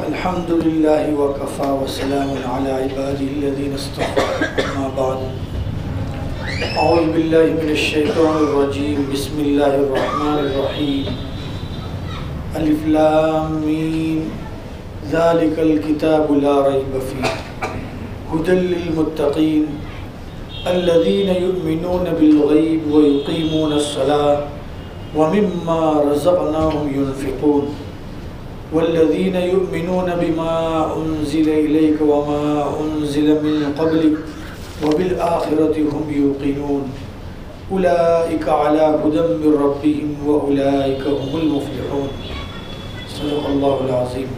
الحمد لله وكفى وسلام على عباده الذين اصطفى أما بعد أعوذ بالله من الشيطان الرجيم بسم الله الرحمن الرحيم ألف لام ميم ذلك الكتاب لا ريب فيه هدى للمتقين الذين يؤمنون بالغيب ويقيمون الصلاة ومما رزقناهم ينفقون والذين يؤمنون بما أنزل إليك وما أنزل من قبلك وبالآخرة هم يوقنون أولئك على هدى من ربهم وأولئك هم المفلحون صدق الله العظيم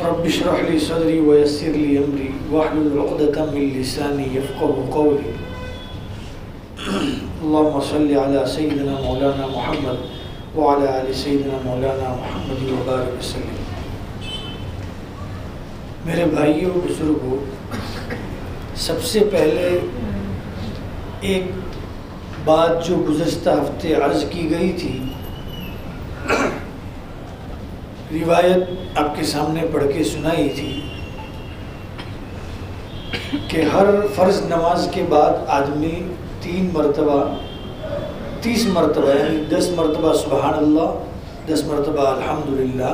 رب اشرح لي صدري ويسر لي أمري واحلل عقدة من لساني يفقهوا قولي اللهم صل على سيدنا مولانا محمد وعلى آل سیدنا مولانا محمد وبارک وسلم۔ میرے بھائیوں بزرگوں، سب سے پہلے ایک بات جو گزشتہ ہفتے عرض کی گئی تھی، روایت آپ کے سامنے پڑھ کے سنائی تھی کہ ہر فرض نماز کے بعد آدمی 30 مرتبہ یعنی 10 مرتبہ سبحان اللہ، 10 مرتبہ الحمدللہ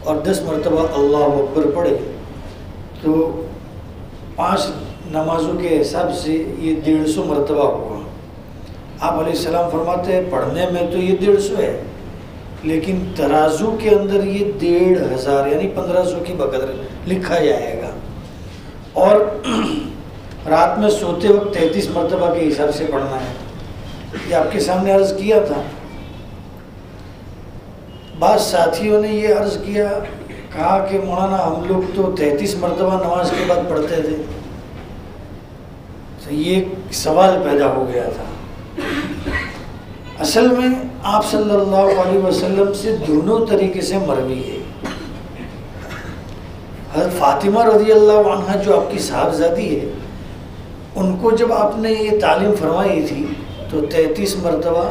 اور 10 مرتبہ اللہ اکبر پڑھے تو 5 نمازوں کے حساب سے یہ 150 مرتبہ ہوا۔ آپ علیہ السلام فرماتے ہیں پڑھنے میں تو یہ 150 ہے، لیکن ترازو کے اندر یہ 1500 یعنی 1500 کی بقدر لکھا جائے گا، اور رات میں سوتے وقت 33 مرتبہ کے حساب سے پڑھنا ہے۔ یہ آپ کے سامنے عرض کیا تھا۔ بعض ساتھیوں نے یہ عرض کیا، کہا کہ مولانا ہم لوگ تو 33 مرتبہ نماز کے بعد پڑھتے تھے، تو یہ سوال پیدا ہو گیا تھا۔ اصل میں آپ صلی اللہ علیہ وسلم سے دونوں طریقے سے مروی ہے۔ حضرت فاطمہ رضی اللہ عنہ جو آپ کی صاحبزادی ہے، ان کو جب آپ نے یہ تعلیم فرمائی تھی تو 33 مرتبہ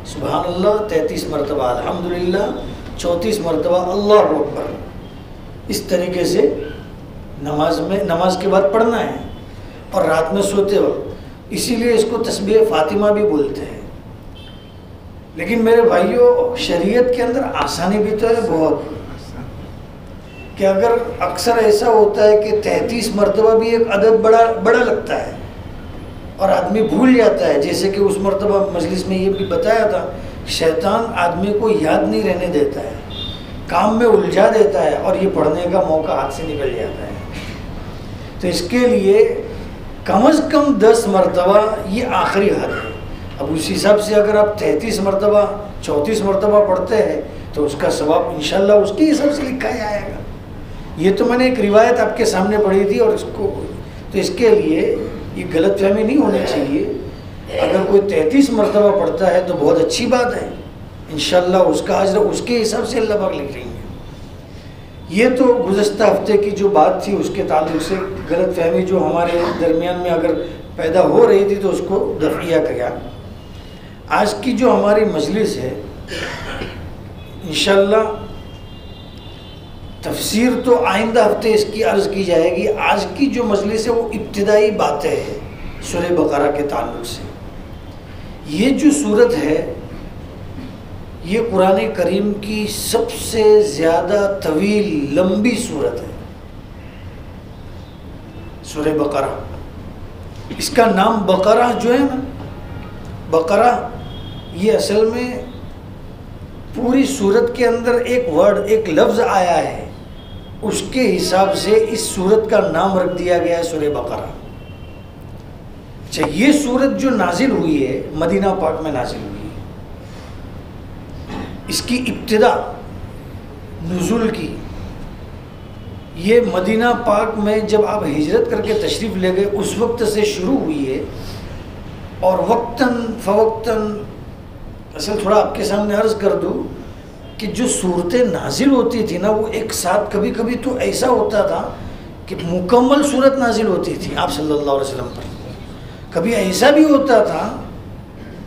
سبحان اللہ، 33 مرتبہ الحمدللہ، 34 مرتبہ اللہ اکبر، اس طریقے سے نماز کے بعد پڑھنا ہے، اور رات میں سوتے وقت، اسی لیے اس کو تسبیح فاطمہ بھی بولتے ہیں۔ لیکن میرے بھائیوں، شریعت کے اندر آسانی بھی تو ہے بہت، کہ اگر اکثر ایسا ہوتا ہے کہ 33 مرتبہ بھی ایک عدد بڑا لگتا ہے اور آدمی بھول جاتا ہے، جیسے کہ اس مرتبہ مجلس میں یہ بھی بتایا تھا، شیطان آدمی کو یاد نہیں رہنے دیتا ہے، کام میں الجھا دیتا ہے اور یہ پڑھنے کا موقع ہاتھ سے نکل جاتا ہے۔ تو اس کے لیے کم از کم 10 مرتبہ یہ آخری حد ہے۔ اب اسی حساب سے اگر آپ 33 مرتبہ 34 مرتبہ پڑھتے ہیں تو اس کا ثواب انشاءاللہ اس کے حساب سے لکھا جائے گا۔ یہ تو میں نے ایک روایت آپ کے سامنے پڑھی تھی، اور تو اس کے لیے یہ غلط فہمی نہیں ہونی چاہیے۔ اگر کوئی 33 مرتبہ پڑھتا ہے تو بہت اچھی بات ہے، انشاءاللہ اس کا اجر اس کے حساب سے اللہ پاک لکھ لیں گے۔ یہ تو گزشتہ ہفتے کی جو بات تھی، اس کے تعلق سے غلط فہمی جو ہمارے درمیان میں اگر پیدا ہو رہی تھی تو اس کو دفعہ کیا۔ آج کی جو ہماری مجلس ہے، انشاءاللہ تفسیر تو آئندہ ہفتے اس کی عرض کی جائے گی۔ آج کی جو مجلس ہے وہ ابتدائی باتیں ہیں سورہ بقرہ کے تعلق سے۔ یہ جو سورت ہے، یہ قرآن کریم کی سب سے زیادہ طویل لمبی سورت ہے، سورہ بقرہ۔ اس کا نام بقرہ جو ہے نا، بقرہ، یہ اصل میں پوری سورت کے اندر ایک ورڈ، ایک لفظ آیا ہے، اس کے حساب سے اس سورت کا نام رکھ دیا گیا ہے سورہ بقرہ۔ اچھا، یہ سورت جو نازل ہوئی ہے مدینہ پاک میں نازل ہوئی ہے، اس کی ابتدا نزول کی یہ مدینہ پاک میں جب آپ ہجرت کر کے تشریف لے گئے اس وقت سے شروع ہوئی ہے، اور وقتاً فوقتاً اصل تھوڑا آپ کے سامنے عرض کر دوں کہ جو صورتیں نازل ہوتی تھی نا، وہ ایک ساتھ کبھی کبھی تو ایسا ہوتا تھا کہ مکمل صورت نازل ہوتی تھی آپ صلی اللہ علیہ وسلم پر، کبھی ایسا بھی ہوتا تھا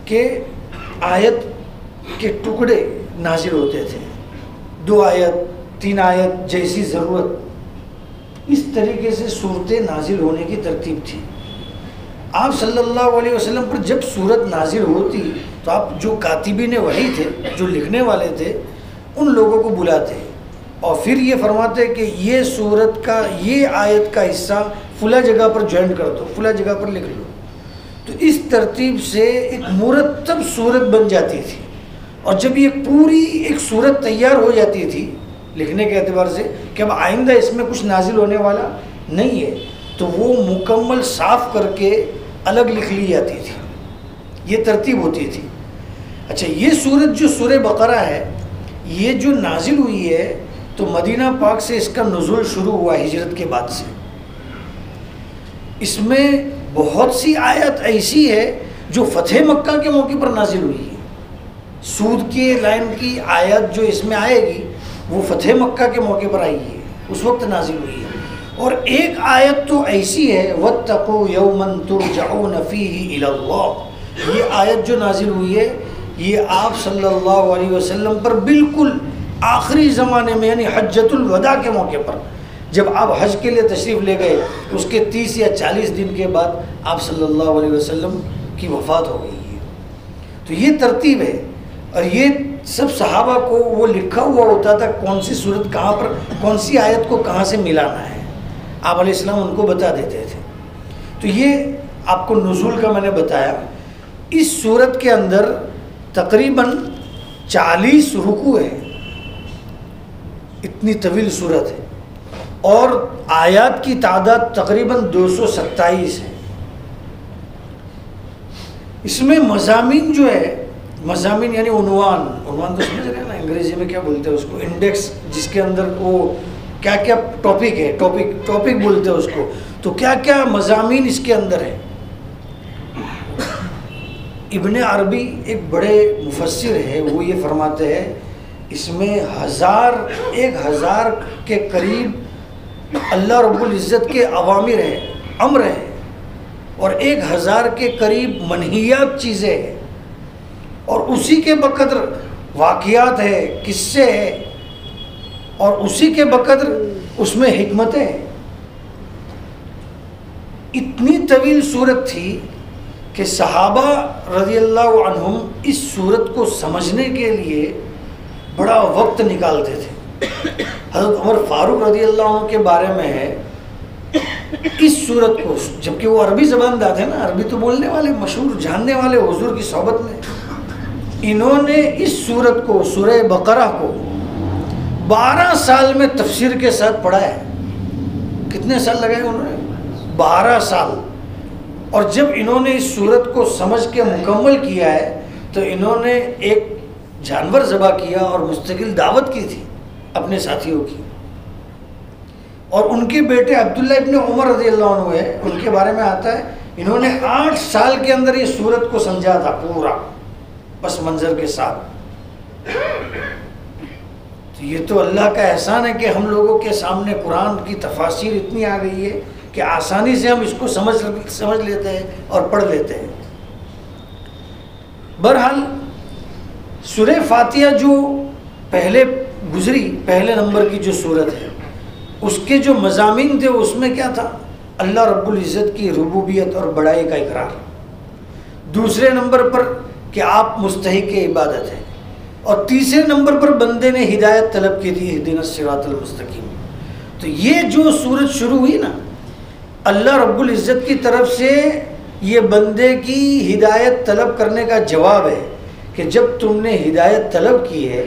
کہ آیت کے ٹکڑے نازل ہوتے تھے، 2 آیت 3 آیت جیسی ضرورت، اس طریقے سے صورتیں نازل ہونے کی ترتیب تھی۔ آپ صلی اللہ علیہ وسلم پر جب صورت نازل ہوتی تو آپ جو کاتبین وحی تھے، جو لکھنے والے تھے، ان لوگوں کو بلاتے اور پھر یہ فرماتے کہ یہ صورت کا یہ آیت کا حصہ فلاں جگہ پر جوائن کر دو، فلاں جگہ پر لکھ لو۔ تو اس ترتیب سے ایک مرتب صورت بن جاتی تھی، اور جب یہ پوری ایک صورت تیار ہو جاتی تھی لکھنے کے اعتبار سے کہ اب آئندہ اس میں کچھ نازل ہونے والا نہیں ہے، تو وہ مکمل صاف کر کے الگ لکھ لی جاتی تھی، یہ ترتیب ہوتی تھی۔ اچھا، یہ سورت جو سورہ بقرہ ہے، یہ جو نازل ہوئی ہے تو مدینہ پاک سے اس کا نزول شروع ہوا ہجرت کے بعد سے۔ اس میں بہت سی آیت ایسی ہے جو فتح مکہ کے موقع پر نازل ہوئی ہے۔ سود کے لائن کی آیت جو اس میں آئے گی وہ فتح مکہ کے موقع پر آئی ہے، اس وقت نازل ہوئی ہے۔ اور ایک آیت تو ایسی ہے وَاتَّقُوا يَوْمًا تُرْجَعُونَ فِيهِ إِلَى اللَّهِ، یہ آیت جو نازل ہوئی ہے یہ آپ صلی اللہ علیہ وسلم پر بالکل آخری زمانے میں، یعنی حجۃ الوداع کے موقع پر، جب آپ حج کے لیے تشریف لے گئے اس کے 30 یا 40 دن کے بعد آپ صلی اللہ علیہ وسلم کی وفات ہو گئی ہے۔ تو یہ ترتیب ہے، اور یہ سب صحابہ کو وہ لکھا ہوا ہوتا تھا کون سی صورت کہاں پر، کون سی آیت کو کہاں سے ملانا ہے، آپ علیہ السلام ان کو بتا دیتے تھے۔ تو یہ آپ کو نزول کا میں نے بتایا۔ اس صورت کے اندر تقریباً 40 رکوع ہیں، اتنی طویل صورت ہے، اور آیات کی تعداد تقریباً 227 ہے۔ اس میں مضامین جو ہے، مضامین یعنی عنوان تو سمجھ رہے ہیں نا، انگریزی میں کیا بولتے ہیں اس کو، انڈیکس، جس کے اندر وہ کیا کیا ٹاپک ہے، ٹاپک بولتے ہیں اس کو، تو کیا کیا مضامین اس کے اندر ہے۔ ابن عربی ایک بڑے مفسر ہے، وہ یہ فرماتے ہیں اس میں 1000 کے قریب اللہ رب العزت کے اوامر ہیں، امر ہیں، اور 1000 کے قریب منہیات چیزیں ہیں، اور اسی کے بقدر واقعات ہے، قصے ہیں، اور اسی کے بقدر اس میں حکمتیں ہیں۔ اتنی طویل صورت تھی کہ صحابہ رضی اللہ عنہم اس صورت کو سمجھنے کے لیے بڑا وقت نکالتے تھے۔ حضرت عمر فاروق رضی اللہ عنہ کے بارے میں ہے، اس صورت کو، جبکہ وہ عربی زبان داں تھے نا، عربی تو بولنے والے، مشہور جاننے والے حضور کی صحبت میں، انہوں نے اس صورت کو، سورہ بقرہ کو 12 سال میں تفسیر کے ساتھ پڑھا ہے۔ کتنے سال لگائے انہوں نے؟ 12 سال۔ اور جب انہوں نے اس صورت کو سمجھ کے مکمل کیا ہے تو انہوں نے ایک جانور ذبح کیا اور مستقل دعوت کی تھی اپنے ساتھیوں کی۔ اور ان کے بیٹے عبداللہ ابن عمر رضی اللہ عنہ ہے، ان کے بارے میں آتا ہے انہوں نے 8 سال کے اندر یہ صورت کو سمجھا تھا پورا، پس منظر کے ساتھ۔ تو یہ تو اللہ کا احسان ہے کہ ہم لوگوں کے سامنے قرآن کی تفاسیر اتنی آ گئی ہے کہ آسانی سے ہم اس کو سمجھ لیتے ہیں اور پڑھ لیتے ہیں۔ بہرحال سورہ فاتحہ جو پہلے گزری، پہلے نمبر کی جو صورت ہے، اس کے جو مضامین تھے اس میں کیا تھا؟ اللہ رب العزت کی ربوبیت اور بڑائی کا اقرار۔ دوسرے نمبر پر کہ آپ مستحق عبادت ہیں، اور تیسرے نمبر پر بندے نے ہدایت طلب کی تھی، اہدنا الصراط المستقیم۔ تو یہ جو صورت شروع ہوئی نا، اللہ رب العزت کی طرف سے یہ بندے کی ہدایت طلب کرنے کا جواب ہے کہ جب تم نے ہدایت طلب کی ہے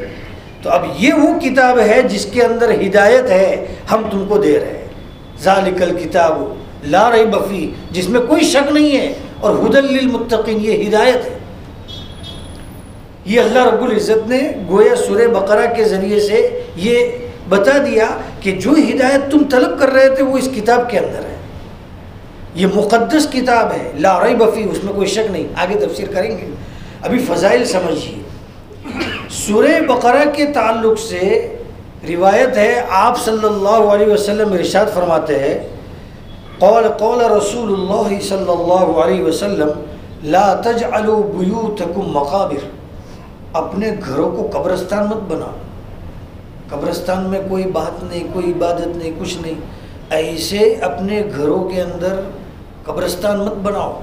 تو اب یہ وہ کتاب ہے جس کے اندر ہدایت ہے، ہم تم کو دے رہے ہیں۔ ذالک الکتاب لا ریب فیہ، جس میں کوئی شک نہیں ہے، اور ھدی للمتقین، یہ ہدایت ہے۔ یہ اللہ رب العزت نے گویا سورہ بقرہ کے ذریعے سے یہ بتا دیا کہ جو ہدایت تم طلب کر رہے تھے وہ اس کتاب کے اندر ہے، یہ مقدس کتاب ہے، لا ریب فیہ، اس میں کوئی شک نہیں۔ آگے تفسیر کریں گے، ابھی فضائل سمجھیے۔ سورہ بقرہ کے تعلق سے روایت ہے، آپ صلی اللہ علیہ وسلم ارشاد فرماتے ہیں، قول رسول اللہ صلی اللہ علیہ وسلم لا تجعلوا بیوتکم مقابر، اپنے گھروں کو قبرستان مت بناؤ۔ قبرستان میں کوئی بات نہیں، کوئی عبادت نہیں، کچھ نہیں. ایسے اپنے گھروں کے اندر قبرستان مت بناؤ.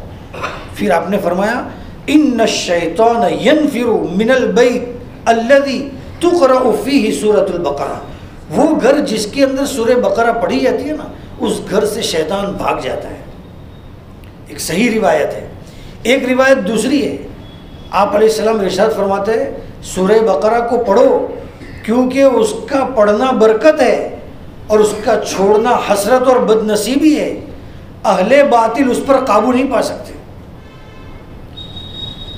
پھر آپ نے فرمایا ان الشیطان ینفر من البیت الذی تقرأ فیہ سورۃ البقرہ. وہ گھر جس کے اندر سورہ بقرہ پڑھی جاتی ہے نا، اس گھر سے شیطان بھاگ جاتا ہے. ایک صحیح روایت ہے. ایک روایت دوسری ہے، آپ علیہ السلام ارشاد فرماتے ہیں سورہ بقرہ کو پڑھو کیونکہ اس کا پڑھنا برکت ہے اور اس کا چھوڑنا حسرت اور بد نصیبی ہے. اہل باطل اس پر قابو نہیں پا سکتے.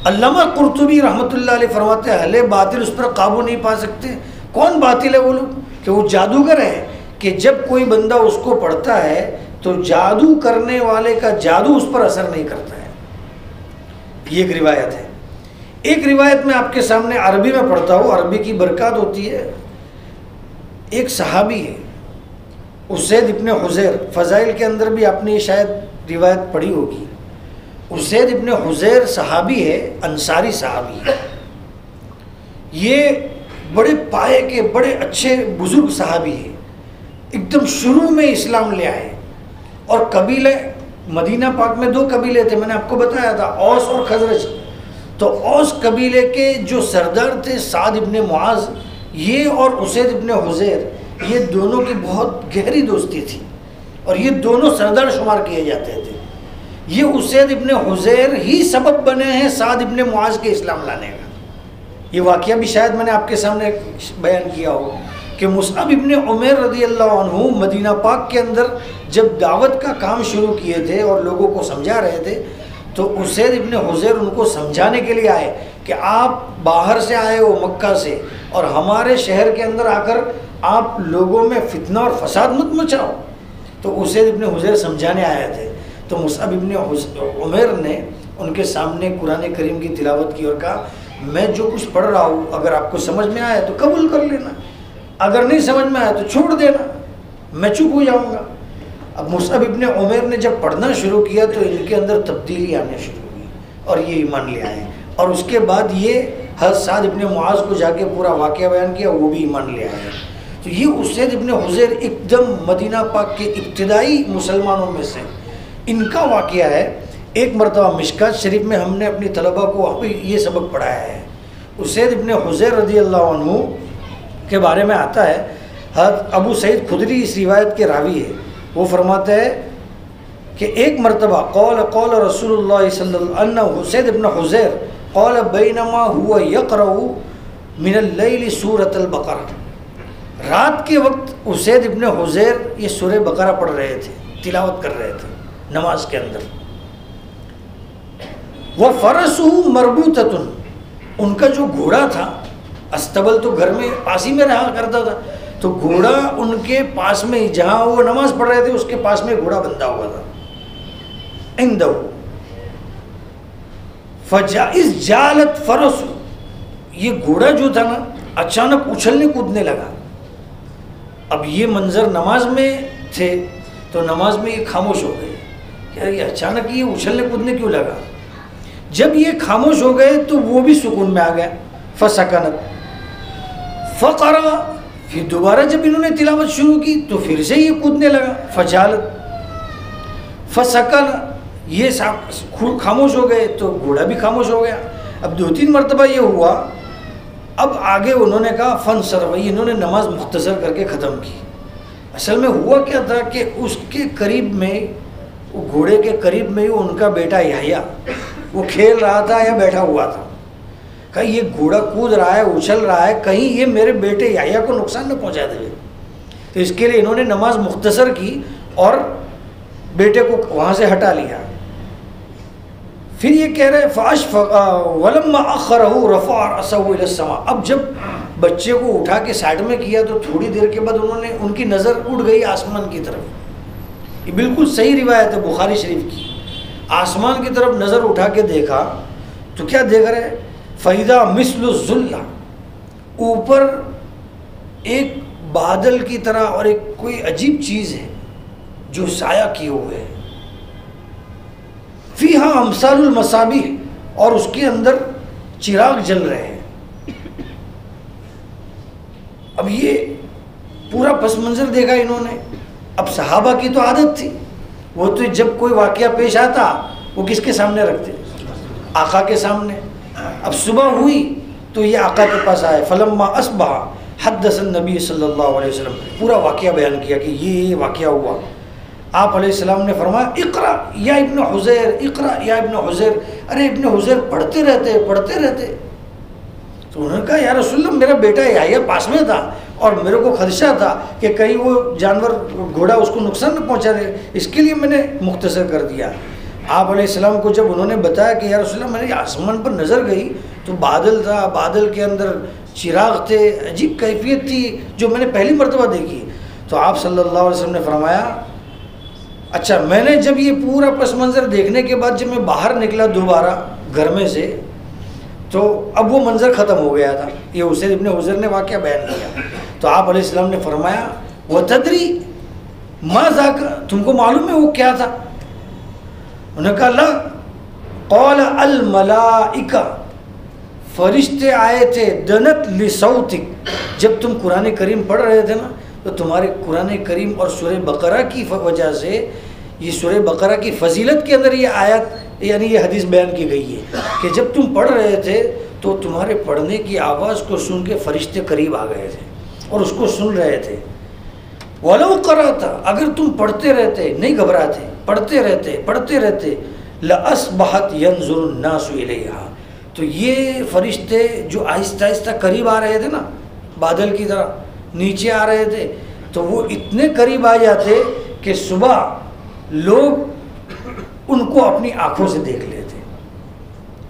علامہ قرطبی رحمۃ اللہ علیہ فرماتے ہیں اہل باطل اس پر قابو نہیں پا سکتے. کون باطل ہے وہ لوگ؟ کہ وہ جادوگر ہے کہ جب کوئی بندہ اس کو پڑھتا ہے تو جادو کرنے والے کا جادو اس پر اثر نہیں کرتا ہے. یہ ایک روایت ہے. ایک روایت میں آپ کے سامنے عربی میں پڑھتا ہوں، عربی کی برکات ہوتی ہے. ایک صحابی ہے اسید ابن حذیر، فضائل کے اندر بھی آپ نے یہ شاید روایت پڑھی ہوگی. اسید ابن حذیر صحابی ہے، انصاری صحابی ہے. یہ بڑے پائے کے بڑے اچھے بزرگ صحابی ہیں. ایک دم شروع میں اسلام لے آئے. اور قبیلے مدینہ پاک میں 2 قبیلے تھے، میں نے آپ کو بتایا تھا، اوس اور خزرج. تو اوس قبیلے کے جو سردار تھے سعد ابن معاذ، یہ اور اسید ابن حذیر، یہ دونوں کی بہت گہری دوستی تھی اور یہ دونوں سردار شمار کیے جاتے تھے. یہ اسید ابن حذیر ہی سبب بنے ہیں سعد ابن معاذ کے اسلام لانے کا. یہ واقعہ بھی شاید میں نے آپ کے سامنے بیان کیا ہو کہ مصعب ابن عمیر رضی اللہ عنہ مدینہ پاک کے اندر جب دعوت کا کام شروع کیے تھے اور لوگوں کو سمجھا رہے تھے تو اسید ابن حذیر ان کو سمجھانے کے لیے آئے کہ آپ باہر سے آئے ہو مکہ سے اور ہمارے شہر کے اندر آ کر آپ لوگوں میں فتنہ اور فساد مت مچاؤ. تو اسید ابن حذیر سمجھانے آئے تھے. تو مصعب ابن عمیر نے ان کے سامنے قرآن کریم کی تلاوت کی اور کہا میں جو کچھ پڑھ رہا ہوں اگر آپ کو سمجھ میں آئے تو قبول کر لینا، اگر نہیں سمجھ میں آئے تو چھوڑ دینا، میں چپ ہو جاؤں گا. اب مصعب ابن عمیر نے جب پڑھنا شروع کیا تو ان کے اندر تبدیلی آنے شروع ہوئی اور یہ ایمان لے آئے. اور اس کے بعد یہ حضرت سعد ابن معاذ کو جا کے پورا واقعہ بیان کیا، وہ بھی ایمان لے آئے. تو یہ اسید ابن حذیر ایک دم مدینہ پاک کے ابتدائی مسلمانوں میں سے ان کا واقعہ ہے. ایک مرتبہ مشکات شریف میں ہم نے اپنی طلبہ کو وہاں پہ یہ سبق پڑھایا ہے. اسید ابن حذیر رضی اللہ عنہ کے بارے میں آتا ہے، حضرت ابو سعید خدری اس روایت کے راوی ہے. وہ فرماتے ہیں کہ ایک مرتبہ قول رسول اللہ صلی اللہ علیہ وسلم اسید ابن حذیر قال بینما هو یقرأ من اللیل سورۃ البقرہ. رات کے وقت اسید ابن حذیر یہ سورہ بقرہ پڑھ رہے تھے، تلاوت کر رہے تھے نماز کے اندر. وَفَرَسُهُ مَرْبُوطَةٌ، ان کا جو گھوڑا تھا، استبل تو گھر میں پاس ہی میں رہا کرتا تھا، تو گھوڑا ان کے پاس میں جہاں وہ نماز پڑھ رہے تھے اس کے پاس میں گھوڑا بندھا ہوا تھا. عندہ فَجَائِزْ جَالَتْ فَرَسُ، یہ گھوڑا جو تھا نا اچانک اچھلنے کودنے لگا. اب یہ منظر نماز میں تھے تو نماز میں یہ خاموش ہو گئے کہ یہ اچانک یہ اچھلنے کودنے کیوں لگا. جب یہ خاموش ہو گئے تو وہ بھی سکون میں آ گیا. فسکنت فقرا، پھر دوبارہ جب انہوں نے تلاوت شروع کی تو پھر سے یہ کودنے لگا. فجالت فسکن، یہ خاموش ہو گئے تو گھوڑا بھی خاموش ہو گیا. اب 2-3 مرتبہ یہ ہوا. اب آگے انہوں نے کہا فنصرف، انہوں نے نماز مختصر کر کے ختم کی. اصل میں ہوا کیا تھا کہ اس کے قریب میں، گھوڑے کے قریب میں ہی ان کا بیٹا یحییٰ وہ کھیل رہا تھا یا بیٹھا ہوا تھا. کہیں یہ گھوڑا کود رہا ہے، اچھل رہا ہے، کہیں یہ میرے بیٹے یحییٰ کو نقصان نہ پہنچا دے. تو اس کے لیے انہوں نے نماز مختصر کی اور بیٹے کو وہاں سے ہٹا لیا. پھر یہ کہہ رہے وَلَمَّا أَخَّرَهُ رَفَعَ رَأْسَهُ إِلَى السَّمَاءِ. اب جب بچے کو اٹھا کے سائڈ میں کیا تو تھوڑی دیر کے بعد ان کی نظر اٹھ گئی آسمان کی طرف. یہ بالکل صحیح روایت ہے بخاری شریف کی. آسمان کی طرف نظر اٹھا کے دیکھا تو کیا دیکھ رہے؟ فَإِذَا مِثْلُ الظُّلَّةِ، اوپر ایک بادل کی طرح اور ایک کوئی عجیب چیز ہے جو سایہ کیے ہوئے ہے. فیہا امثال المصابیح، اور اس کے اندر چراغ جل رہے ہیں. اب یہ پورا پس منظر دیکھا انہوں نے. اب صحابہ کی تو عادت تھی, وہ تو جب کوئی واقعہ پیش آتا وہ کس کے سامنے رکھتے؟ آقا کے سامنے. اب صبح ہوئی تو یہ آقا کے پاس آئے. فلما اصبح حدث النبی صلی اللہ علیہ وسلم, پورا واقعہ بیان کیا کہ یہ واقعہ ہوا. آپ علیہ السلام نے فرمایا اقرا یا ابن حذیر, اقرا یا ابن حذیر. ارے ابن حذیر پڑھتے رہتے. تو انہوں نے کہا یا رسول اللہ میرا بیٹا یحییٰ پاس میں تھا اور میرے کو خدشہ تھا کہ کہیں وہ جانور گھوڑا اس کو نقصان نہ پہنچا دے, اس کے لیے میں نے مختصر کر دیا. آپ علیہ السلام کو جب انہوں نے بتایا کہ یا رسول اللہ میرے آسمان پر نظر گئی تو بادل تھا, بادل کے اندر چراغ تھے, عجیب کیفیت تھی جو میں نے پہلی مرتبہ دیکھی. تو آپ صلی اللہ علیہ وسلم نے فرمایا اچھا میں نے جب یہ پورا پس منظر دیکھنے کے بعد جب میں باہر نکلا دوبارہ گھر میں سے تو اب وہ منظر ختم ہو گیا تھا. یہ اسید ابن حذیر نے واقعہ بیان کیا. تو آپ علیہ السلام نے فرمایا وَتَدْرِي مَا ذَاكَ, تم کو معلوم ہے وہ کیا تھا؟ انہوں نے کہا لا. قَالَ الْمَلَائِكَ, فرشتے آئے تھے دنت لِصَوْتِكَ, جب تم قرآن کریم پڑھ رہے تھے نا تو تمہارے قرآن کریم اور سورہ بقرہ کی وجہ سے یہ سورہ بقرہ کی فضیلت کے اندر یہ آیت یعنی یہ حدیث بیان کی گئی ہے کہ جب تم پڑھ رہے تھے تو تمہارے پڑھنے کی آواز کو سن کے فرشتے قریب آ گئے تھے اور اس کو سن رہے تھے. وَلَوْ قَرَأْتَ, اگر تم پڑھتے رہتے نہیں گھبراتے, پڑھتے رہتے لَأَصْبَحَتْ يَنْظُرُ النَّاسُ إِلَيْهَا, تو یہ فرشتے جو آہستہ آہستہ قریب آ رہے تھے نا بادل کی طرح نیچے آ رہے تھے تو وہ اتنے قریب آ جاتے کہ صبح لوگ ان کو اپنی آنکھوں سے دیکھ لیتے,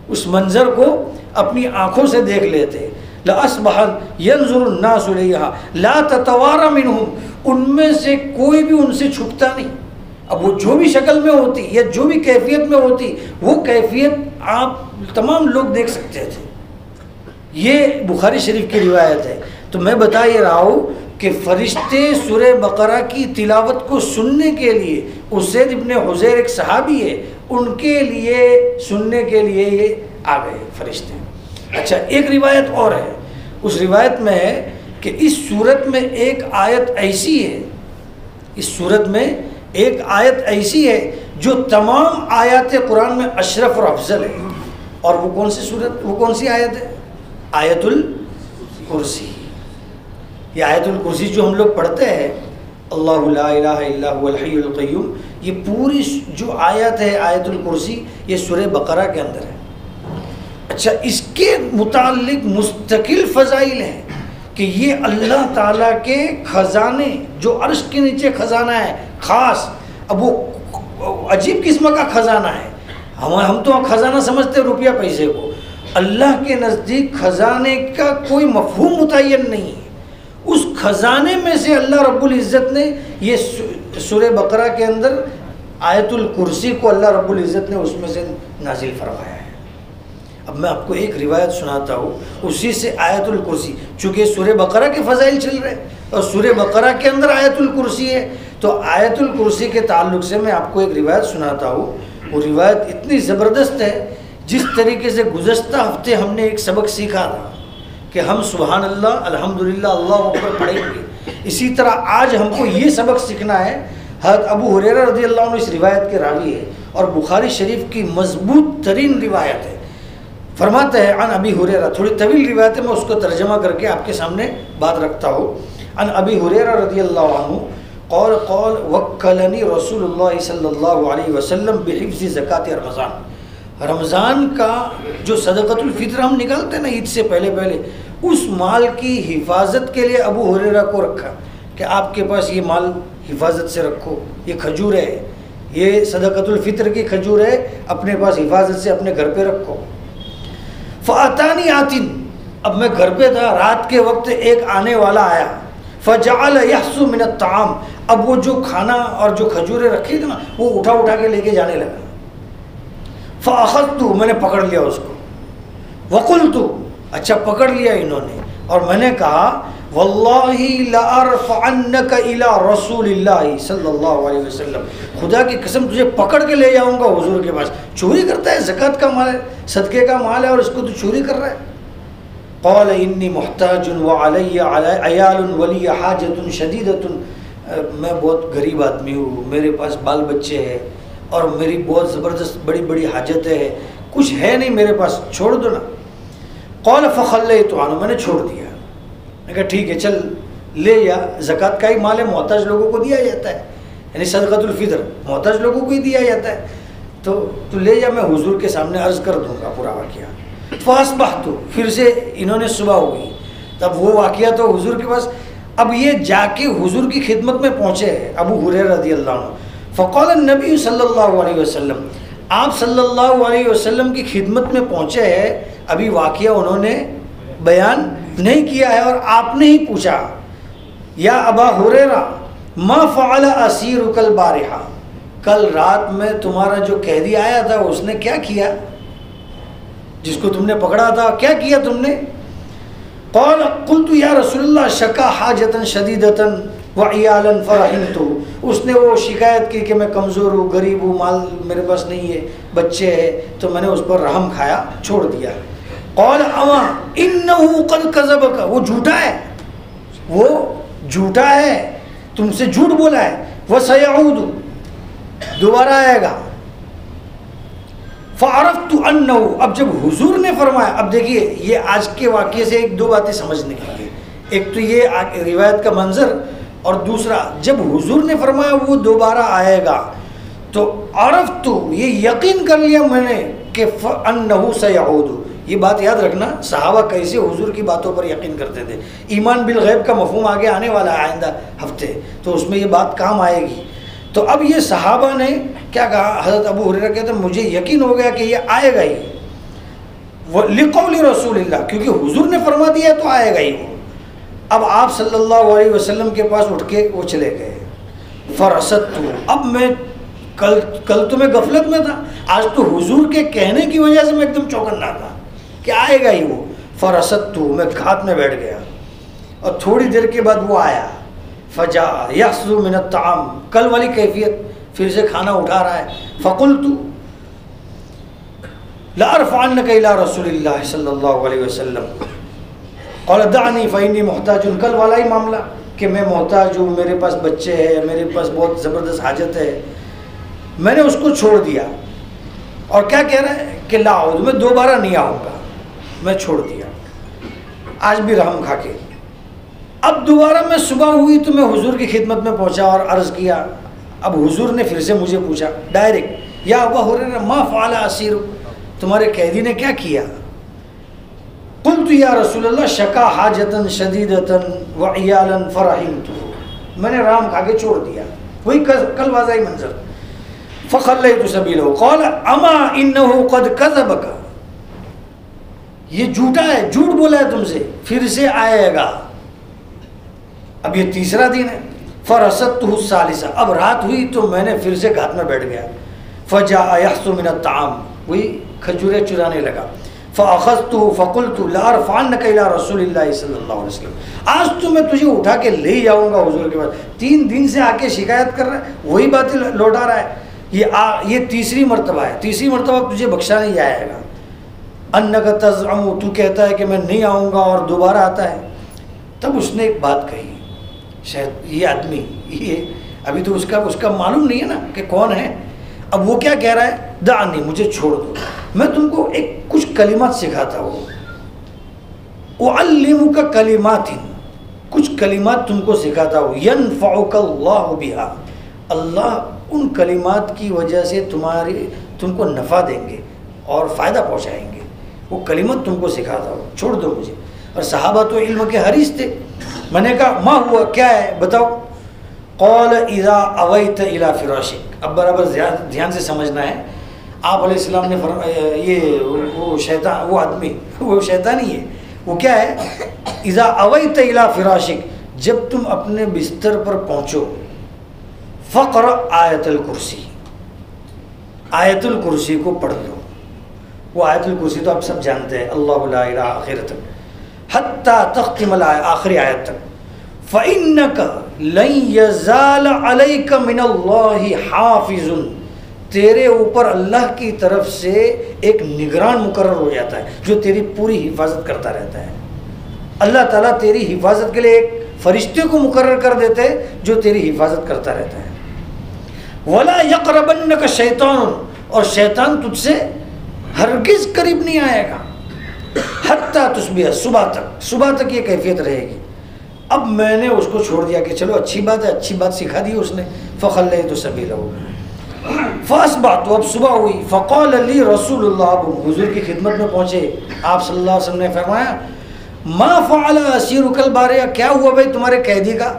اس منظر کو اپنی آنکھوں سے دیکھ لیتے. لَأَصْبَحَتْ يَنْظُرُ النَّاسُ إِلَيْهَا لَا تَتَوَارَى مِنْهُمْ, ان میں سے کوئی بھی ان سے چھپتا نہیں. اب وہ جو بھی شکل میں ہوتی یا جو بھی کیفیت میں ہوتی وہ کیفیت آپ تمام لوگ دیکھ سکتے تھے. یہ بخاری شریف کی روایت ہے. تو میں بتا یہ رہا ہوں کہ فرشتے سورہ بقرہ کی تلاوت کو سننے کے لیے, اسید ابن حذیر ایک صحابی ہے, ان کے لیے سننے کے لیے یہ آ گئے فرشتے. اچھا ایک روایت اور ہے, اس روایت میں ہے کہ اس صورت میں ایک آیت ایسی ہے, اس صورت میں ایک آیت ایسی ہے جو تمام آیات قرآن میں اشرف اور افضل ہے. اور وہ کون سی صورت, وہ کون سی آیت ہے؟ آیت الکرسی. یہ آیت الکرسی جو ہم لوگ پڑھتے ہیں اللہ لا الہ الا هو الحی القیوم, یہ پوری جو آیت ہے آیت الکرسی یہ سورہ بقرہ کے اندر ہے. اچھا اس کے متعلق مستقل فضائل ہیں کہ یہ اللہ تعالیٰ کے خزانے جو عرش کے نیچے خزانہ ہے خاص, اب وہ عجیب قسم کا خزانہ ہے. ہم تو خزانہ سمجھتے ہیں روپیہ پیسے کو, اللہ کے نزدیک خزانے کا کوئی مفہوم متعین نہیں ہے. اس خزانے میں سے اللہ رب العزت نے یہ سورہ بقرہ کے اندر آیت الکرسی کو اللہ رب العزت نے اس میں سے نازل فرمایا ہے. اب میں آپ کو ایک روایت سناتا ہوں اسی سے آیت الکرسی, چونکہ سورہ بقرہ کے فضائل چل رہے اور سورہ بقرہ کے اندر آیت الکرسی ہے, تو آیت الکرسی کے تعلق سے میں آپ کو ایک روایت سناتا ہوں. وہ روایت اتنی زبردست ہے, جس طریقے سے گزشتہ ہفتے ہم نے ایک سبق سیکھا تھا کہ ہم سبحان اللہ الحمدللہ اللہ اکبر پڑھیں گے, اسی طرح آج ہم کو یہ سبق سیکھنا ہے. حضرت ابو ہریرہ رضی اللہ عنہ اس روایت کے راوی ہے اور بخاری شریف کی مضبوط ترین روایت ہے. فرماتے ہیں عن ابی ہریرہ, تھوڑی طویل روایت ہے, میں اس کو ترجمہ کر کے آپ کے سامنے بات رکھتا ہوں. عن ابی ہریرہ رضی اللہ عنہ قال قال وکلنی رسول اللہ صلی اللہ علیہ وسلم بحفظ زکوٰۃ رمضان. رمضان کا جو صدقۃ الفطر ہم نکالتے ہیں نا عید سے پہلے اس مال کی حفاظت کے لیے ابو ہریرہ کو رکھا کہ آپ کے پاس یہ مال حفاظت سے رکھو, یہ کھجور ہے, یہ صدقۃ الفطر کی کھجور ہے, اپنے پاس حفاظت سے اپنے گھر پہ رکھو. فاتانی آتن, اب میں گھر پہ تھا, رات کے وقت ایک آنے والا آیا. فجعل یحسو من الطعام, اب وہ جو کھانا اور جو کھجوریں رکھی تھی نا وہ اٹھا کے لے کے جانے لگا. فاخذت, میں نے پکڑ لیا اس کو. وقلت, اچھا پکڑ لیا انہوں نے, اور میں نے کہا واللہ لارفعنک الی رسول اللہ صلی اللہ علیہ وسلم, خدا کی قسم تجھے پکڑ کے لے جاؤں گا حضور کے پاس. چوری کرتا ہے, زکوٰۃ کا مال ہے, صدقے کا مال ہے, اور اس کو تو چوری کر رہا ہے. قال انی محتاج وعلی عیال ولی حاجت شدیدۃ، میں بہت غریب آدمی ہوں، میرے پاس بال بچے ہیں اور میری بہت زبردست بڑی بڑی حاجت ہے، کچھ ہے نہیں میرے پاس، چھوڑ دو نا۔ قال فخلیت عنہ، میں نے چھوڑ دیا۔ میں کہا ٹھیک ہے چل لے جا، زکوٰۃ کا ہی مال ہے، محتاج لوگوں کو دیا جاتا ہے، یعنی صدقۃ الفطر محتاج لوگوں کو ہی دیا جاتا ہے، تو لے جا، میں حضور کے سامنے عرض کر دوں گا پورا واقعہ۔ فاصبحت، پھر سے انہوں نے صبح ہوئی، تب وہ واقعہ تو حضور کے پاس، اب یہ جا کے حضور کی خدمت میں پہنچے ہیں ابو ہریرہ رضی اللہ عنہ۔ فقال النبی صلی اللہ علیہ وسلم، آپ صلی اللہ علیہ وسلم کی خدمت میں پہنچے ہیں، ابھی واقعہ انہوں نے بیان نہیں کیا ہے اور آپ نے ہی پوچھا، یا ابا ہریرہ ما فعل اسیرک البارحہ، کل رات میں تمہارا جو قیدی آیا تھا اس نے کیا کیا، جس کو تم نے پکڑا تھا کیا کیا تم نے؟ قال قلت یا رسول اللہ شکا حاجتا شدیدتا وعیالا فرحمت، اس نے وہ شکایت کی کہ میں کمزور ہوں، غریب ہوں، مال میرے پاس نہیں ہے، بچے ہیں، تو میں نے اس پر رحم کھایا، چھوڑ دیا۔ قال اما انه قد كذبك، وہ جھوٹا ہے، وہ جھوٹا ہے، تم سے جھوٹ بولا ہے، وسيعود، دوبارہ آئے گا۔ فعرفت انه، اب جب حضور نے فرمایا، اب دیکھیے یہ آج کے واقعے سے ایک دو باتیں سمجھنے کے لیے، ایک تو یہ روایت کا منظر، اور دوسرا جب حضور نے فرمایا وہ دوبارہ آئے گا، تو عرفت، یہ یقین کر لیا میں نے کہ انه سيعود۔ یہ بات یاد رکھنا، صحابہ کیسے حضور کی باتوں پر یقین کرتے تھے۔ ایمان بالغیب کا مفہوم آگے آنے والا ہے آئندہ ہفتے، تو اس میں یہ بات کام آئے گی۔ تو اب یہ صحابہ نے کیا کہا، حضرت ابو ہریرہ کہتے ہیں مجھے یقین ہو گیا کہ یہ آئے گا ہی، لقول رسول اللہ، کیونکہ حضور نے فرما دیا تو آئے گا ہی وہ۔ اب آپ صلی اللہ علیہ وسلم کے پاس اٹھ کے وہ چلے گئے۔ فرصت، اب میں کل تو میں غفلت میں تھا، آج تو حضور کے کہنے کی وجہ سے میں ایک دم چوکنا تھا کہ آئے گا ہی وہ۔ فرصت، میں گھات میں بیٹھ گیا، اور تھوڑی دیر کے بعد وہ آیا۔ فجاء یحثو من الطعام، کل والی کیفیت، پھر سے کھانا اٹھا رہا ہے۔ فقلت لأرفعنک الی رسول اللہ صلی اللہ علیہ وسلم، قال دعنی فإنی محتاج، کل والا ہی معاملہ کہ میں محتاج ہوں، میرے پاس بچے ہیں، میرے پاس بہت زبردست حاجت ہے، میں نے اس کو چھوڑ دیا۔ اور کیا کہہ رہا ہے کہ لا اعود، میں دوبارہ نہیں آؤں گا، میں چھوڑ دیا آج بھی رحم کھا کے۔ اب دوبارہ میں صبح ہوئی تو میں حضور کی خدمت میں پہنچا اور عرض کیا۔ اب حضور نے پھر سے مجھے پوچھا ڈائریکٹ، یا ابا ہریرہ ما فعل اسیر، تمہارے قیدی نے کیا کیا؟ قلت یا رسول اللہ شکا حاجتا شدیدتا وعیالا فرحمت، میں نے رحم کھا کے چھوڑ دیا، وہی کل واضح منظر۔ فخلیت سبیلہ، قال اما انه قد كذبك، یہ جھوٹا ہے، جھوٹ بولا ہے تم سے، پھر سے آئے گا۔ اب یہ تیسرا دن ہے۔ فرصدته الثالثہ، اب رات ہوئی تو میں نے پھر سے گھات میں بیٹھ گیا۔ فجاء یحثو من الطعام، وہی کھجوریں چرانے لگا۔ فاخذته فقلت لارفعنک الی رسول اللہ صلی اللہ علیہ وسلم، آج تو میں تجھے اٹھا کے لے جاؤں گا حضور کے پاس۔ 3 دن سے آ کے شکایت کر رہا ہے، وہی باتیں لوٹا رہا ہے، یہ تیسری مرتبہ ہے، تیسری مرتبہ تجھے بخشا نہیں جائے گا۔ انک تزعم، تو کہتا ہے کہ میں نہیں آؤں گا اور دوبارہ آتا ہے۔ تب اس نے ایک بات کہی، شاید یہ آدمی، یہ ابھی تو اس کا معلوم نہیں ہے نا کہ کون ہے۔ اب وہ کیا کہہ رہا ہے، دعنی، مجھے چھوڑ دو، میں تم کو کچھ کلمات سکھاتا ہوں، اعلمک کلمات، کچھ کلمات تم کو سکھاتا ہوں، ینفعک اللہ بہا، اللہ ان کلمات کی وجہ سے تم کو نفع دیں گے اور فائدہ پہنچائیں گے، وہ کلمات تم کو سکھاتا ہوں، چھوڑ دو مجھے۔ اور صحابہ تو علم کے حریص تھے۔ میں نے کہا ما ہوا، کیا ہے بتاؤ؟ قال اذا اویت الی فراشک، اب برابر دھیان سے سمجھنا ہے۔ آپ علیہ السلام نے فرمایا، یہ وہ شیطان، وہ آدمی، وہ شیطان ہی ہے، وہ کیا ہے، اذا اویت الی فراشک، جب تم اپنے بستر پر پہنچو، فقرأ آیت الکرسی، آیت الکرسی کو پڑھ لو۔ وہ آیت الکرسی تو آپ سب جانتے ہیں، اللہ لا الہ آخر تک، حتی تختم الآیت، آخری آیت تک۔ فَإِنَّكَ لَن يَزَالَ عَلَيْكَ مِنَ اللَّهِ حَافِظٌ، تیرے اوپر اللہ کی طرف سے ایک نگران مقرر ہو جاتا ہے جو تیری پوری حفاظت کرتا رہتا ہے۔ اللہ تعالیٰ تیری حفاظت کے لیے ایک فرشتے کو مقرر کر دیتے جو تیری حفاظت کرتا رہتا ہے. وَلَا يَقْرَبَنَّكَ شَيْطَانٌ، اور شیطان تجھ سے ہرگز قریب نہیں آئے گا. حتیٰ تصبح، صبح تک یہ کیفیت رہے گی. اب میں نے اس کو چھوڑ دیا کہ چلو اچھی بات ہے، اچھی بات سکھا دی اس نے. فَخَلَّيْتُ سَبِيلَهُ، فَأَصْبَحْتُ، اب صبح ہوئی. فَقَالَ لِي رَسُولُ اللَّهِ، اب حضور کی خدمت میں پہنچے آپ صلی اللہ علیہ وسلم نے فرمایا ما فعل اسیرک البارحہ، کیا ہوا بھائی تمہارے قیدی کا؟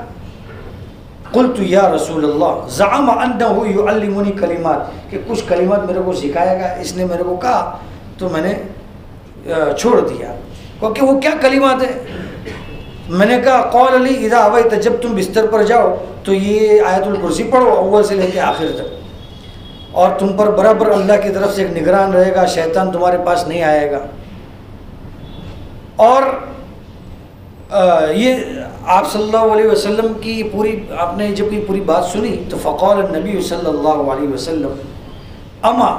قلت یا رسول اللہ زعم انہ یعلمنی کلمات، کہ کچھ کلمات میرے کو سکھائے گا، اس نے میرے کو کہا تو میں نے چھوڑ دیا. کہ وہ کیا کلمات ہے؟ میں نے کہا قول علی اذا اویت، جب تم بستر پر جاؤ تو یہ آیت الکرسی پڑھو اول سے لے کے آخر تک، اور تم پر برابر اللہ کی طرف سے ایک نگران رہے گا، شیطان تمہارے پاس نہیں آئے گا. اور یہ آپ صلی اللہ علیہ وسلم کی پوری، آپ نے جب یہ پوری بات سنی تو فقال النبی صلی اللہ علیہ وسلم اما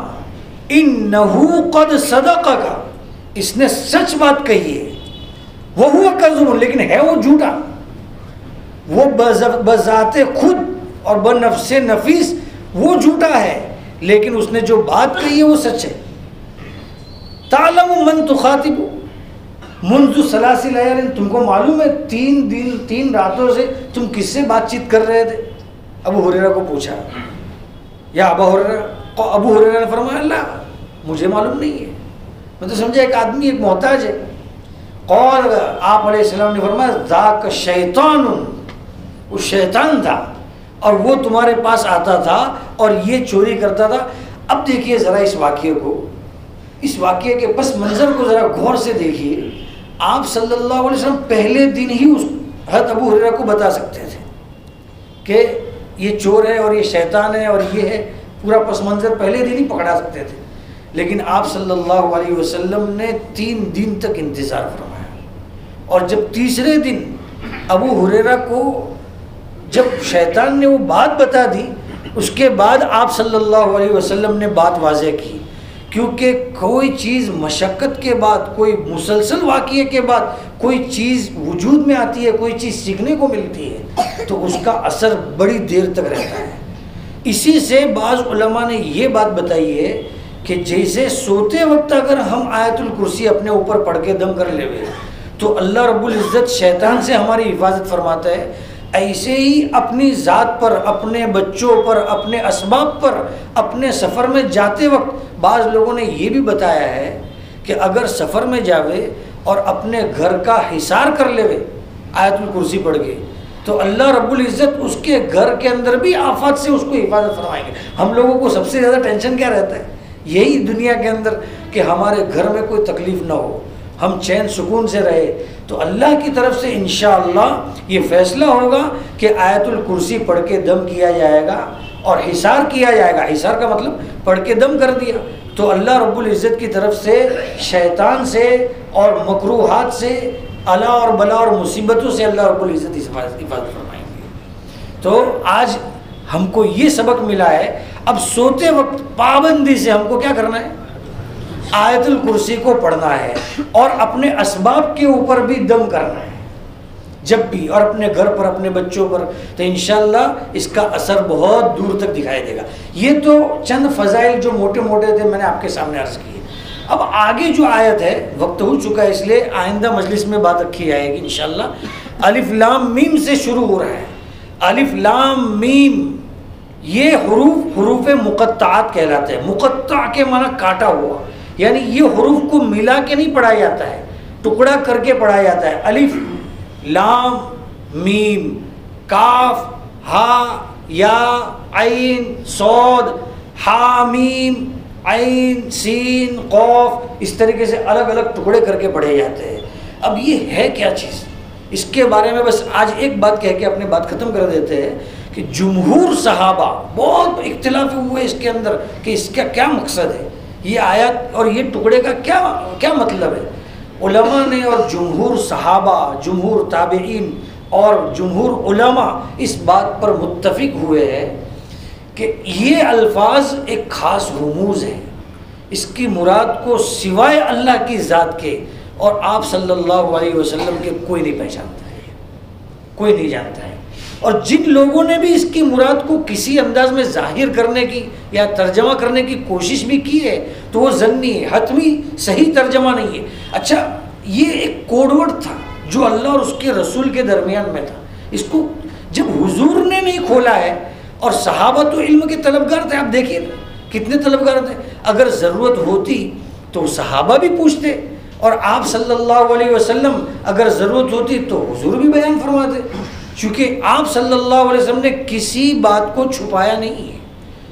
انہو قد صدقک، اس نے سچ بات کہی ہے. وہو کذب، لیکن ہے وہ جھوٹا. وہ بذات خود اور بنفس نفیس وہ جھوٹا ہے، لیکن اس نے جو بات کہی ہے وہ سچ ہے. تعلم من تخاطب منذ ثلاث لیال، تم کو معلوم ہے 3 راتوں سے تم کس سے بات چیت کر رہے تھے؟ ابو ہریرہ کو پوچھا یا ابو ہریرہ نے فرمایا اللہ مجھے معلوم نہیں ہے، میں تو سمجھا ایک آدمی ایک محتاج ہے. قال، آپ علیہ السلام نے فرمایا ذاک شیطان، وہ شیطان تھا اور وہ تمہارے پاس آتا تھا اور یہ چوری کرتا تھا. اب دیکھیے ذرا اس واقعے کو، اس واقعے کے پس منظر کو ذرا غور سے دیکھیے. آپ صلی اللہ علیہ وسلم پہلے دن ہی اس حضرت ابو ہریرہ کو بتا سکتے تھے کہ یہ چور ہے اور یہ شیطان ہے اور یہ ہے، پورا پس منظر پہلے دن ہی پکڑا سکتے تھے. لیکن آپ صلی اللہ علیہ وسلم نے 3 دن تک انتظار فرمایا، اور جب تیسرے دن ابو ہریرہ کو جب شیطان نے وہ بات بتا دی، اس کے بعد آپ صلی اللہ علیہ وسلم نے بات واضح کی. کیونکہ کوئی چیز مشقت کے بعد، کوئی مسلسل واقعے کے بعد کوئی چیز وجود میں آتی ہے، کوئی چیز سیکھنے کو ملتی ہے تو اس کا اثر بڑی دیر تک رہتا ہے. اسی سے بعض علماء نے یہ بات بتائی ہے کہ جیسے سوتے وقت اگر ہم آیت الکرسی اپنے اوپر پڑھ کے دم کر لے تو اللہ رب العزت شیطان سے ہماری حفاظت فرماتا ہے، ایسے ہی اپنی ذات پر، اپنے بچوں پر، اپنے اسباب پر، اپنے سفر میں جاتے وقت بعض لوگوں نے یہ بھی بتایا ہے کہ اگر سفر میں جاوے اور اپنے گھر کا حصار کر لے آیت الکرسی پڑھ کے تو اللہ رب العزت اس کے گھر کے اندر بھی آفات سے اس کو حفاظت فرمائیں گے. ہم لوگوں کو سب سے زیادہ ٹینشن کیا رہتا ہے؟ یہی دنیا کے اندر کہ ہمارے گھر میں کوئی تکلیف نہ ہو، ہم چین سکون سے رہے. تو اللہ کی طرف سے انشاءاللہ یہ فیصلہ ہوگا کہ آیت الکرسی پڑھ کے دم کیا جائے گا اور حصار کیا جائے گا. حصار کا مطلب پڑھ کے دم کر دیا تو اللہ رب العزت کی طرف سے شیطان سے اور مکروہات سے، الا اور بلا اور مصیبتوں سے اللہ رب العزت حفاظت فرمائیں گے. تو آج ہم کو یہ سبق ملا ہے. اب سوتے وقت پابندی سے ہم کو کیا کرنا ہے؟ آیت الکرسی کو پڑھنا ہے اور اپنے اسباب کے اوپر بھی دم کرنا ہے جب بھی، اور اپنے گھر پر، اپنے بچوں پر. تو انشاءاللہ اس کا اثر بہت دور تک دکھائی دے گا. یہ تو چند فضائل جو موٹے موٹے تھے میں نے آپ کے سامنے عرض کیے. اب آگے جو آیت ہے، وقت ہو چکا ہے اس لیے آئندہ مجلس میں بات رکھی جائے گی انشاءاللہ. الف لام میم سے شروع ہو رہا ہے. الف لام میم یہ حروف مقطعات کہلاتے ہیں. مقطع کے معنی کاٹا ہوا، یعنی یہ حروف کو ملا کے نہیں پڑھایا جاتا ہے، ٹکڑا کر کے پڑھایا جاتا ہے. الف لام میم کاف ہا یا عین صاد ہا میم عین سین قاف، اس طریقے سے الگ الگ ٹکڑے کر کے پڑھے جاتے ہیں. اب یہ ہے کیا چیز؟ اس کے بارے میں بس آج ایک بات کہہ کے اپنی بات ختم کر دیتے ہیں کہ جمہور صحابہ بہت اختلاف ہوئے اس کے اندر کہ اس کا کیا مقصد ہے، یہ آیت اور یہ ٹکڑے کا کیا مطلب ہے. علماء نے اور جمہور صحابہ، جمہور تابعین اور جمہور علماء اس بات پر متفق ہوئے ہیں کہ یہ الفاظ ایک خاص رموز ہیں. اس کی مراد کو سوائے اللہ کی ذات کے اور آپ صلی اللہ علیہ وسلم کے کوئی نہیں پہچانتا ہے، کوئی نہیں جانتا ہے۔ اور جن لوگوں نے بھی اس کی مراد کو کسی انداز میں ظاہر کرنے کی یا ترجمہ کرنے کی کوشش بھی کی ہے تو وہ ظنی ہے، حتمی صحیح ترجمہ نہیں ہے۔ اچھا، یہ ایک کوڈ ورڈ تھا جو اللہ اور اس کے رسول کے درمیان میں تھا، اس کو جب حضور نے نہیں کھولا ہے، اور صحابہ تو علم کے طلبگار تھے، آپ دیکھیے کتنے طلبگار تھے، اگر ضرورت ہوتی تو صحابہ بھی پوچھتے، اور آپ صلی اللہ علیہ وسلم اگر ضرورت ہوتی تو حضور بھی بیان فرماتے، چونکہ آپ صلی اللہ علیہ وسلم نے کسی بات کو چھپایا نہیں ہے۔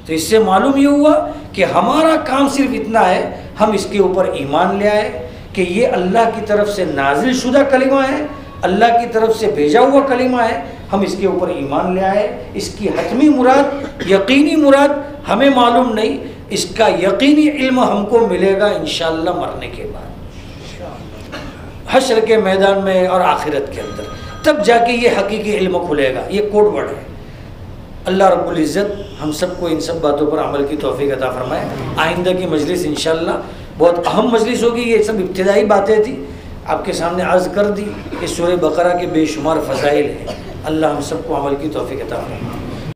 تو اس سے معلوم یہ ہوا کہ ہمارا کام صرف اتنا ہے، ہم اس کے اوپر ایمان لے آئے کہ یہ اللہ کی طرف سے نازل شدہ کلمہ ہے، اللہ کی طرف سے بھیجا ہوا کلمہ ہے، ہم اس کے اوپر ایمان لے آئے۔ اس کی حتمی مراد، یقینی مراد ہمیں معلوم نہیں، اس کا یقینی علم ہم کو ملے گا انشاءاللہ مرنے کے بعد، حشر کے میدان میں اور آخرت کے اندر، تب جا کے یہ حقیقی علم کھلے گا۔ یہ کوڈ ورڈ ہے۔ اللہ رب العزت ہم سب کو ان سب باتوں پر عمل کی توفیق عطا فرمائے۔ آئندہ کی مجلس انشاءاللہ بہت اہم مجلس ہوگی، یہ سب ابتدائی باتیں تھیں، آپ کے سامنے عرض کر دی کہ سورہ بقرہ کے بے شمار فضائل ہیں۔ اللہ ہم سب کو عمل کی توفیق عطا فرمائے۔